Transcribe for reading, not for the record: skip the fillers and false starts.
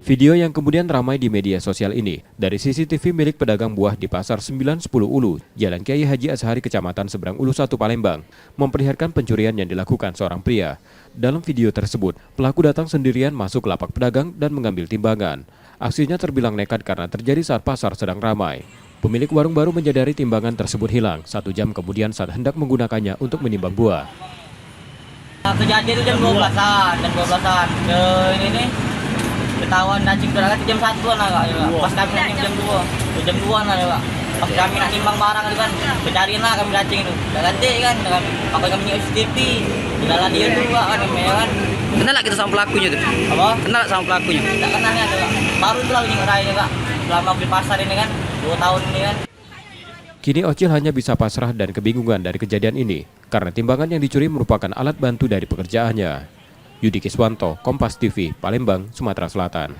Video yang kemudian ramai di media sosial ini dari CCTV milik pedagang buah di Pasar 910 Ulu, Jalan Kiai Haji Azhari, Kecamatan Seberang Ulu 1, Palembang, memperlihatkan pencurian yang dilakukan seorang pria. Dalam video tersebut, pelaku datang sendirian masuk lapak pedagang dan mengambil timbangan. Aksinya terbilang nekat karena terjadi saat pasar sedang ramai. Pemilik warung baru menyadari timbangan tersebut hilang 1 jam kemudian saat hendak menggunakannya untuk menimbang buah. Kejadian itu jam 12-an, ini nih ketahuan cacing berangkat jam 1-an lah, pas kami nanti jam 2, jam 2-an lah, pas kami nak nimbang barang itu kan, pencarian lah kami cacing itu, udah ganti kan, pakai kami CCTV, jalan dia juga kan, ya kan. Kenal lah kita sama pelakunya tuh? Apa? Kenal sama pelakunya? Tidak kenalnya tuh, baru itu lah nyingok raya kak, selama beli pasar ini kan, 2 tahun ini kan. Kini Ocil hanya bisa pasrah dan kebingungan dari kejadian ini, karena timbangan yang dicuri merupakan alat bantu dari pekerjaannya. Yudi Kiswanto, Kompas TV, Palembang, Sumatera Selatan.